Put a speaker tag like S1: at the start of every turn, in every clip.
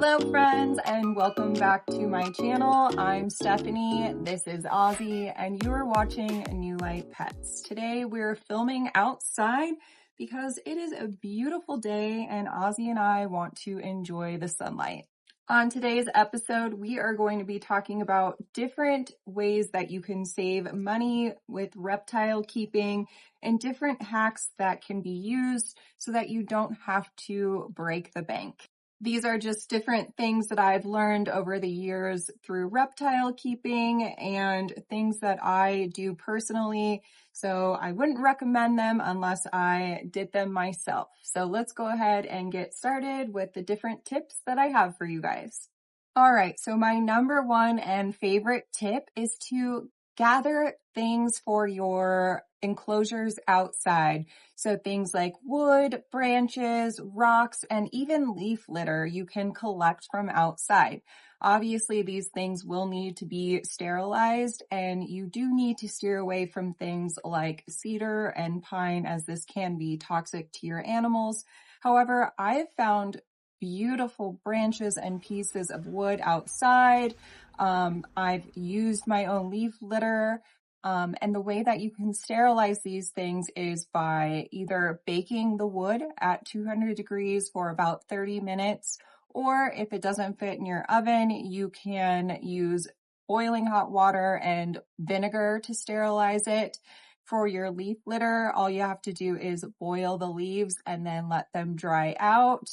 S1: Hello friends and welcome back to my channel. I'm Stephanie, this is Ozzy, and you are watching Newlightpets. Today we're filming outside because it is a beautiful day and Ozzy and I want to enjoy the sunlight. On today's episode, we are going to be talking about different ways that you can save money with reptile keeping and different hacks that can be used so that you don't have to break the bank. These are just different things that I've learned over the years through reptile keeping and things that I do personally. So I wouldn't recommend them unless I did them myself. So let's go ahead and get started with the different tips that I have for you guys. All right, so my number one and favorite tip is to gather things for your enclosures outside. So things like wood, branches, rocks, and even leaf litter you can collect from outside. Obviously, these things will need to be sterilized, and you do need to steer away from things like cedar and pine, as this can be toxic to your animals. However, I've found beautiful branches and pieces of wood outside. I've used my own leaf litter. And the way that you can sterilize these things is by either baking the wood at 200 degrees for about 30 minutes, or if it doesn't fit in your oven, you can use boiling hot water and vinegar to sterilize it. For your leaf litter, all you have to do is boil the leaves and then let them dry out.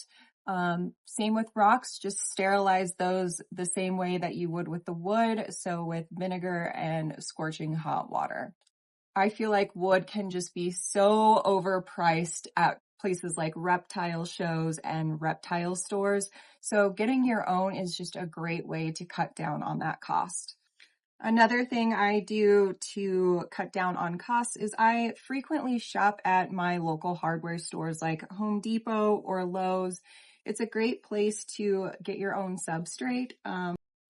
S1: Same with rocks, just sterilize those the same way that you would with the wood, so with vinegar and scorching hot water. I feel like wood can just be so overpriced at places like reptile shows and reptile stores, so getting your own is just a great way to cut down on that cost. Another thing I do to cut down on costs is I frequently shop at my local hardware stores like Home Depot or Lowe's. It's a great place to get your own substrate.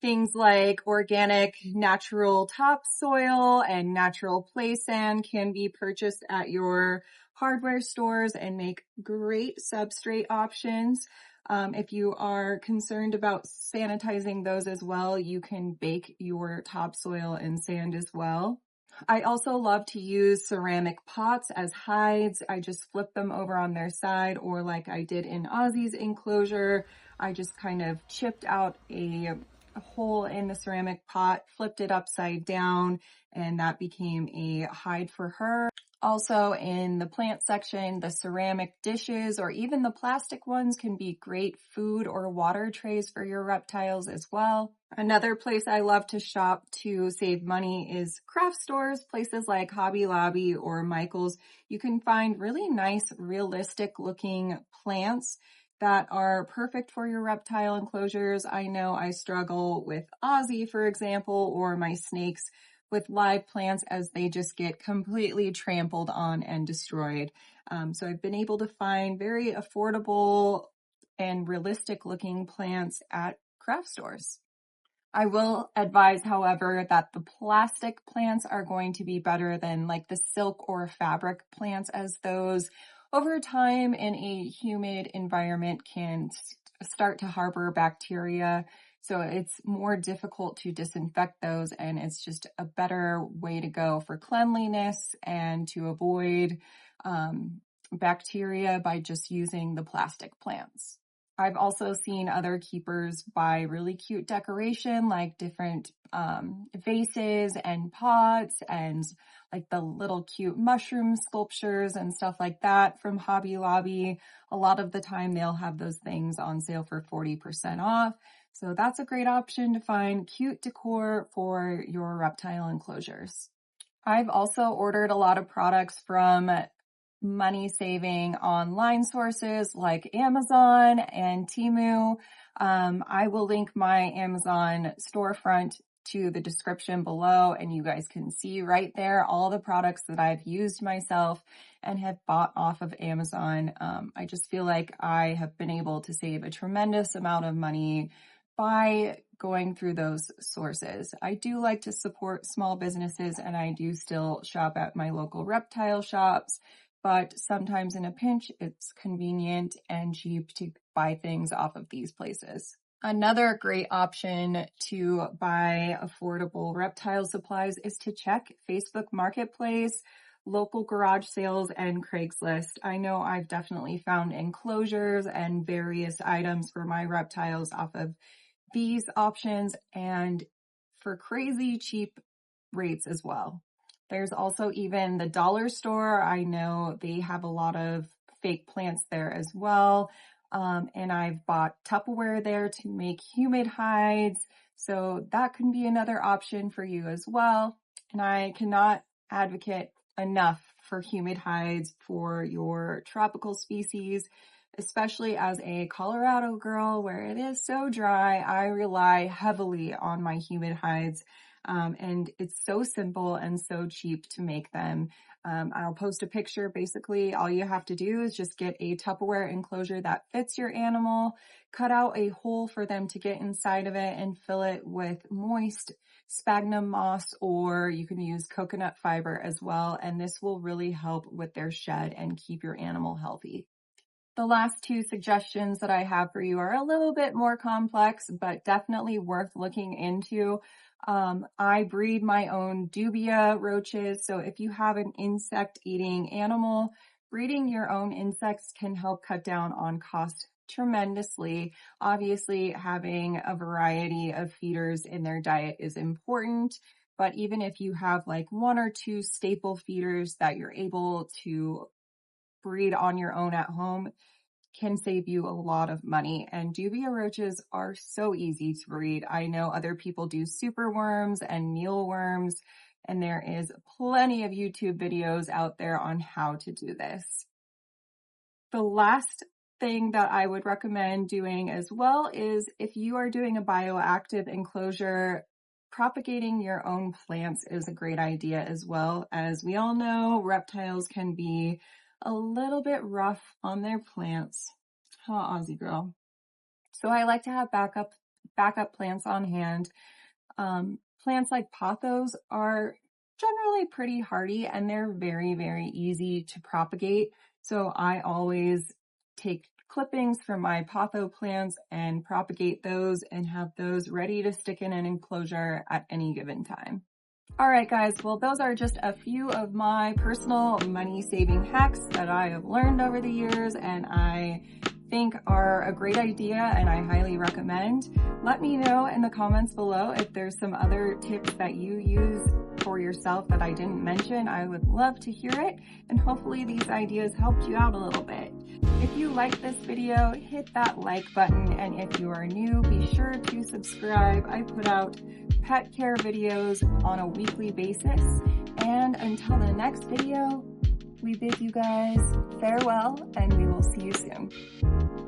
S1: Things like organic natural topsoil and natural play sand can be purchased at your hardware stores and make great substrate options. If you are concerned about sanitizing those as well, you can bake your topsoil in sand as well. I also love to use ceramic pots as hides. I just flip them over on their side, or like I did in Ozzy's enclosure, I just kind of chipped out a hole in the ceramic pot, flipped it upside down, and that became a hide for her. Also in the plant section, the ceramic dishes or even the plastic ones can be great food or water trays for your reptiles as well. Another place I love to shop to save money is craft stores, places like Hobby Lobby or Michael's. You can find really nice, realistic looking plants that are perfect for your reptile enclosures. I know I struggle with Ozzy, for example, or my snakes with live plants as they just get completely trampled on and destroyed. So I've been able to find very affordable and realistic looking plants at craft stores. I will advise, however, that the plastic plants are going to be better than like the silk or fabric plants, as those over time in a humid environment can start to harbor bacteria. So it's more difficult to disinfect those, and it's just a better way to go for cleanliness and to avoid bacteria by just using the plastic plants. I've also seen other keepers buy really cute decoration like different vases and pots and like the little cute mushroom sculptures and stuff like that from Hobby Lobby. A lot of the time they'll have those things on sale for 40% off. So that's a great option to find cute decor for your reptile enclosures. I've also ordered a lot of products from money-saving online sources like Amazon and Temu. I will link my Amazon storefront to the description below, and you guys can see right there all the products that I've used myself and have bought off of Amazon. I just feel like I have been able to save a tremendous amount of money by going through those sources. I do like to support small businesses, and I do still shop at my local reptile shops, but sometimes in a pinch, it's convenient and cheap to buy things off of these places. Another great option to buy affordable reptile supplies is to check Facebook Marketplace, local garage sales, and Craigslist. I know I've definitely found enclosures and various items for my reptiles off of these options and for crazy cheap rates as well. There's also even the dollar store. I know they have a lot of fake plants there as well. And I've bought Tupperware there to make humid hides. So that can be another option for you as well. And I cannot advocate enough for humid hides for your tropical species, especially as a Colorado girl where it is so dry. I rely heavily on my humid hides. And it's so simple and so cheap to make them. I'll post a picture. Basically, all you have to do is just get a Tupperware enclosure that fits your animal, cut out a hole for them to get inside of it, and fill it with moist sphagnum moss, or you can use coconut fiber as well. And this will really help with their shed and keep your animal healthy. The last two suggestions that I have for you are a little bit more complex, but definitely worth looking into. I breed my own dubia roaches, so if you have an insect-eating animal, breeding your own insects can help cut down on cost tremendously. Obviously, having a variety of feeders in their diet is important, but even if you have like one or two staple feeders that you're able to breed on your own at home, can save you a lot of money. And dubia roaches are so easy to breed. I know other people do superworms and mealworms, and there is plenty of YouTube videos out there on how to do this. The last thing that I would recommend doing as well is if you are doing a bioactive enclosure, propagating your own plants is a great idea as well. As we all know, reptiles can be a little bit rough on their plants. Huh, Aussie girl. So I like to have backup plants on hand. Plants like pothos are generally pretty hardy and they're very, very easy to propagate. So I always take clippings from my potho plants and propagate those and have those ready to stick in an enclosure at any given time. All right, guys, well, those are just a few of my personal money-saving hacks that I have learned over the years and I think are a great idea and I highly recommend. Let me know in the comments below if there's some other tips that you use for yourself that I didn't mention. I would love to hear it, and hopefully these ideas helped you out a little bit. If you like this video, hit that like button, and if you are new, be sure to subscribe. I put out pet care videos on a weekly basis, and until the next video, we bid you guys farewell, and we will see you soon.